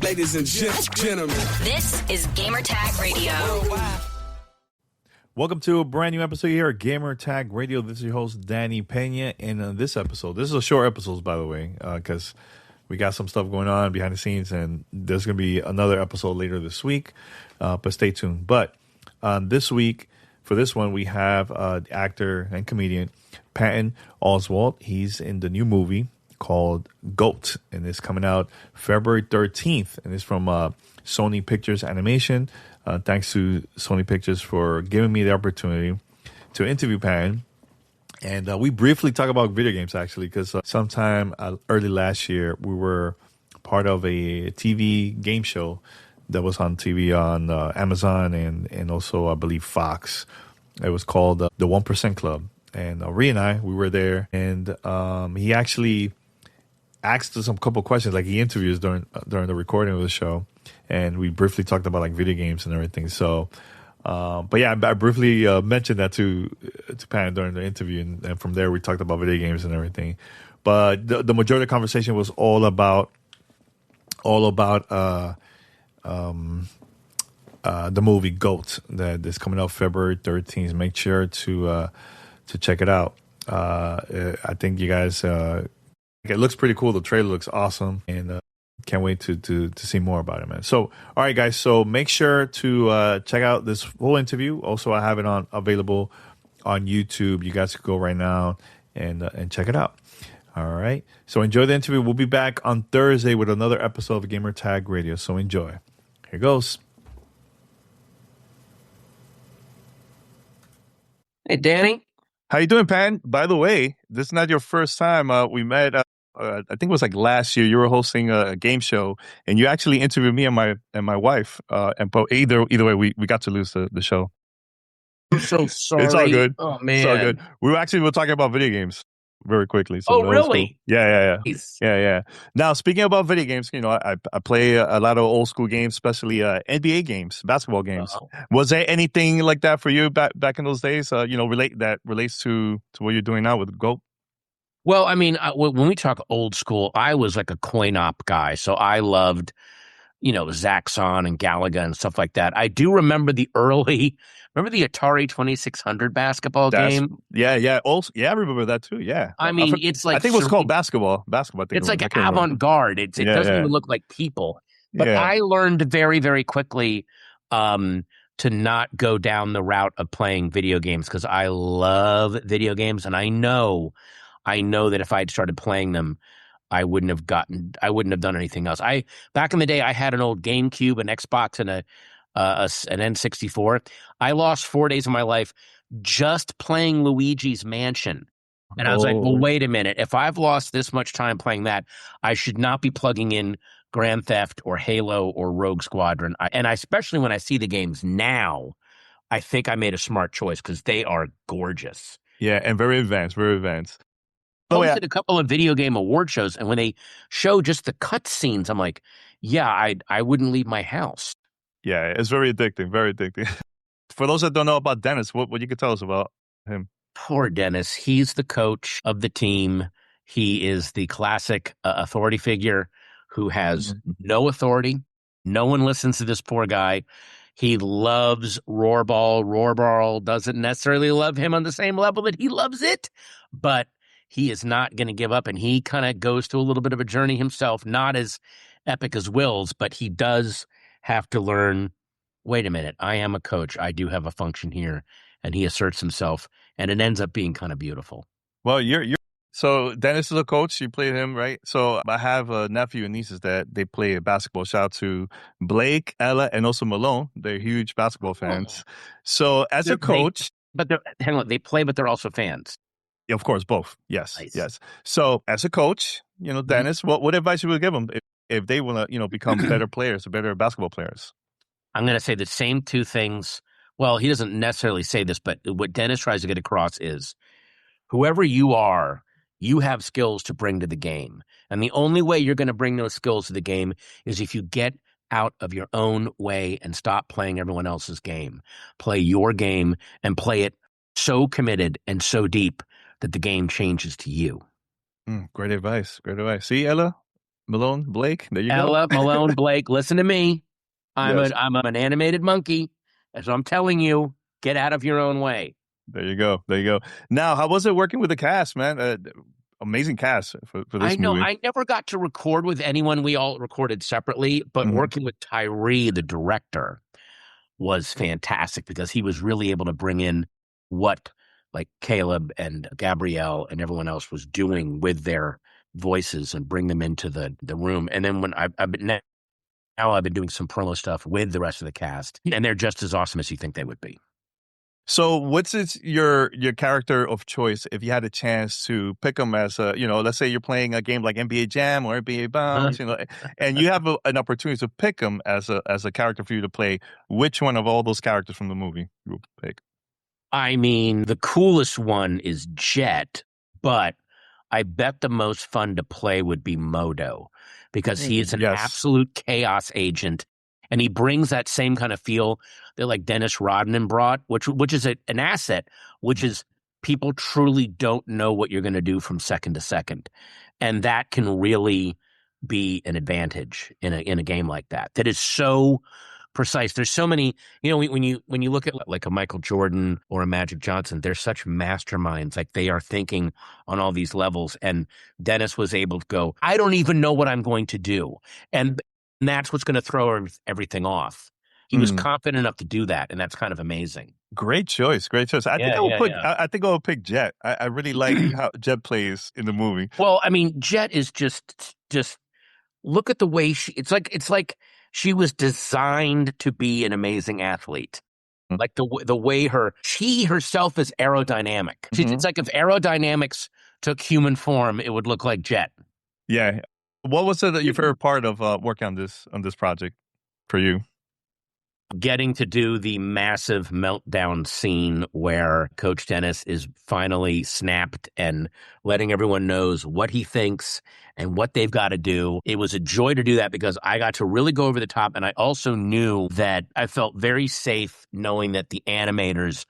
Ladies and gentlemen, this is Gamertag Radio. Welcome to a brand new episode here at Gamertag Radio. This is your host, Danny Peña. And this episode, this is a short episode, by the way, because we got some stuff going on behind the scenes, and there's going to be another episode later this week, but stay tuned. But this week, for this one, we have the actor and comedian Patton Oswalt. He's in the new movie called GOAT, and it's coming out February 13th, and it's from Sony Pictures Animation. Thanks to Sony Pictures for giving me the opportunity to interview Patton. And we briefly talk about video games, actually, because sometime early last year, we were part of a TV game show that was on TV on Amazon and also, I believe, Fox. It was called The 1% Club. And Rhea and I, we were there. And he actually asked us some couple questions, like he interviews during the recording of the show. And we briefly talked about like video games and everything. So, but yeah, I briefly mentioned that to Patton during the interview, and from there we talked about video games and everything. But the majority of the conversation was all about the movie GOAT that is coming out February 13th. Make sure to check it out. I think you guys, it looks pretty cool. The trailer looks awesome, and can't wait to see more about it, man. So, all right, guys. So make sure to check out this full interview. Also, I have it available on YouTube. You guys can go right now and check it out. All right. So enjoy the interview. We'll be back on Thursday with another episode of Gamer Tag Radio. So enjoy. Here goes. Hey, Danny. How you doing, Patton? By the way, this is not your first time. We met. I think it was like last year. You were hosting a game show, and you actually interviewed me and my wife. But either way, we got to lose the show. I'm so sorry. It's all good. Oh man, it's all good. We were talking about video games very quickly. So oh really? Cool. Yeah. Nice. Yeah. Now, speaking about video games, I play a lot of old school games, especially NBA games, basketball games. Was there anything like that for you back in those days? Relates to what you're doing now with GOAT? Well, I mean, when we talk old school, I was like a coin op guy, so I loved, Zaxxon and Galaga and stuff like that. I do remember the Atari 2600 basketball game? Yeah. Also, yeah, I remember that too. Yeah. I mean, it's like I think it was called basketball. It's like avant-garde. It doesn't even look like people. But I learned very, very quickly to not go down the route of playing video games because I love video games, and I know that if I had started playing them, I wouldn't have done anything else. Back in the day, I had an old GameCube, an Xbox, and an N64. I lost 4 days of my life just playing Luigi's Mansion. And I was like, well, wait a minute. If I've lost this much time playing that, I should not be plugging in Grand Theft or Halo or Rogue Squadron. Especially when I see the games now, I think I made a smart choice because they are gorgeous. Yeah, and very advanced. I hosted a couple of video game award shows, and when they show just the cut scenes, I'm like, yeah, I wouldn't leave my house. Yeah, it's very addicting. For those that don't know about Dennis, what you could tell us about him? Poor Dennis. He's the coach of the team. He is the classic authority figure who has no authority. No one listens to this poor guy. He loves Roarball. Roarball doesn't necessarily love him on the same level that he loves it, but he is not going to give up, and he kind of goes through a little bit of a journey himself, not as epic as Will's, but he does have to learn, wait a minute, I am a coach. I do have a function here, and he asserts himself, and it ends up being kind of beautiful. Well, so Dennis is a coach. You played him, right? So I have a nephew and nieces that they play basketball. Shout out to Blake, Ella, and also Malone. They're huge basketball fans. So as a coach... They play, but they're also fans. Yeah, of course, both. Yes, nice. Yes. So as a coach, Dennis, what advice you would give them if they want to, become better players, better basketball players? I'm going to say the same two things. Well, he doesn't necessarily say this, but what Dennis tries to get across is whoever you are, you have skills to bring to the game. And the only way you're going to bring those skills to the game is if you get out of your own way and stop playing everyone else's game. Play your game and play it so committed and so deep that the game changes to you. Great advice. See, Ella? Malone Blake. There you Ella go. Malone Blake. Listen to me. Yes. I'm an animated monkey. So I'm telling you, get out of your own way. There you go. There you go. Now, how was it working with the cast, man? Amazing cast for this I know movie. I never got to record with anyone. We all recorded separately, but working with Tyree, the director, was fantastic because he was really able to bring in what like Caleb and Gabrielle and everyone else was doing with their voices and bring them into the room. And then when I've been now I've been doing some promo stuff with the rest of the cast, and they're just as awesome as you think they would be. So what's your character of choice if you had a chance to pick them as a, let's say you're playing a game like NBA Jam or NBA Bounce, and you have an opportunity to pick them as a character for you to play, which one of all those characters from the movie you would pick? I mean, the coolest one is Jet, but I bet the most fun to play would be Modo because he is an absolute chaos agent. And he brings that same kind of feel that like Dennis Rodman brought, which is an asset, which is people truly don't know what you're going to do from second to second. And that can really be an advantage in a game like that. That is so precise. There's so many, when you look at like a Michael Jordan or a Magic Johnson, they're such masterminds. Like they are thinking on all these levels. And Dennis was able to go, I don't even know what I'm going to do. And that's what's going to throw everything off. He was confident enough to do that, and that's kind of amazing. Great choice. I think I think I would pick Jet. I really like how Jet plays in the movie. Well, I mean, Jet is just look at the way it's like she was designed to be an amazing athlete. Like the way she herself is aerodynamic. It's like if aerodynamics took human form, it would look like Jet. Yeah. What was your favorite part of working on this project for you? Getting to do the massive meltdown scene where Coach Dennis is finally snapped and letting everyone knows what he thinks and what they've got to do. It was a joy to do that because I got to really go over the top, and I also knew that I felt very safe knowing that the animators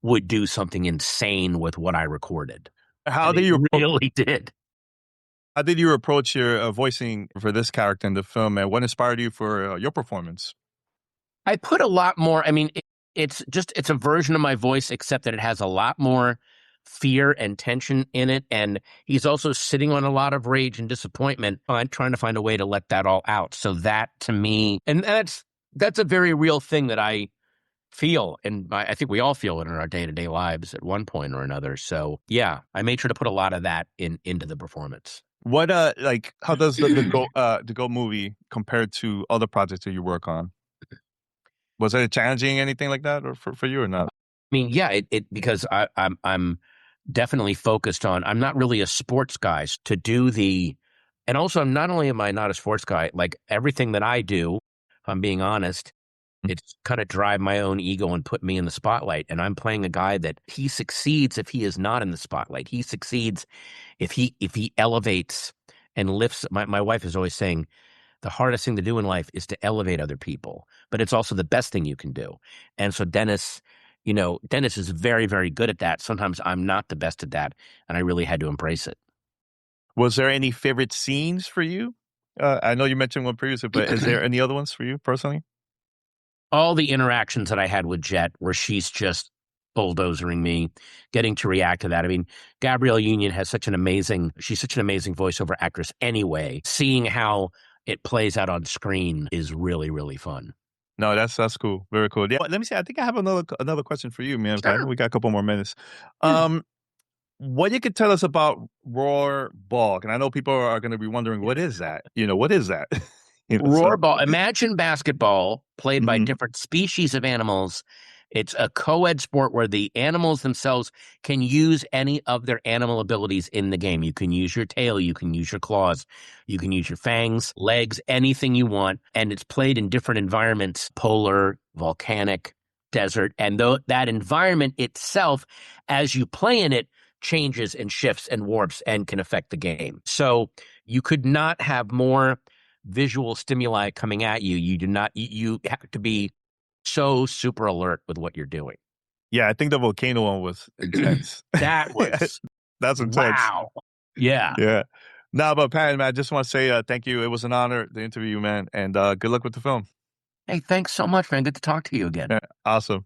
would do something insane with what I recorded. How did you approach your voicing for this character in the film, and what inspired you for your performance? I put a lot more. I mean, it's a version of my voice, except that it has a lot more fear and tension in it. And he's also sitting on a lot of rage and disappointment. I'm trying to find a way to let that all out. So that to me, and that's a very real thing that I feel. And I think we all feel it in our day-to-day lives at one point or another. So yeah, I made sure to put a lot of that into the performance. What how does the Go movie compare to other projects that you work on? Was it challenging, anything like that, or for you or not? I mean, yeah, it because I'm definitely focused on. I'm not really a sports guy to do and also not only am I not a sports guy. Like everything that I do, if I'm being honest, it's kind of drive my own ego and put me in the spotlight. And I'm playing a guy that he succeeds if he is not in the spotlight. He succeeds if he elevates and lifts. My wife is always saying, the hardest thing to do in life is to elevate other people, but it's also the best thing you can do. And so Dennis is very, very good at that. Sometimes I'm not the best at that, and I really had to embrace it. Was there any favorite scenes for you? I know you mentioned one previously, but is there any other ones for you personally? All the interactions that I had with Jet, where she's just bulldozering me, getting to react to that. I mean, Gabrielle Union she's such an amazing voiceover actress anyway. Seeing how it plays out on screen is really, really fun. No, that's cool. Very cool. Yeah, let me see. I think I have another question for you, man. Sure. We got a couple more minutes. What you could tell us about Roar-Ball? And I know people are going to be wondering, what is that? What is that? Roar-Ball. Imagine basketball played by different species of animals. It's a co-ed sport where the animals themselves can use any of their animal abilities in the game. You can use your tail, you can use your claws, you can use your fangs, legs, anything you want. And it's played in different environments, polar, volcanic, desert. And that environment itself, as you play in it, changes and shifts and warps and can affect the game. So you could not have more visual stimuli coming at you. You have to be so super alert with what you're doing. Yeah, I think the volcano one was intense. That's intense. Wow. Yeah. Yeah. No, but Patton, man, I just want to say thank you. It was an honor to interview you, man, and good luck with the film. Hey, thanks so much, man. Good to talk to you again. Yeah, awesome.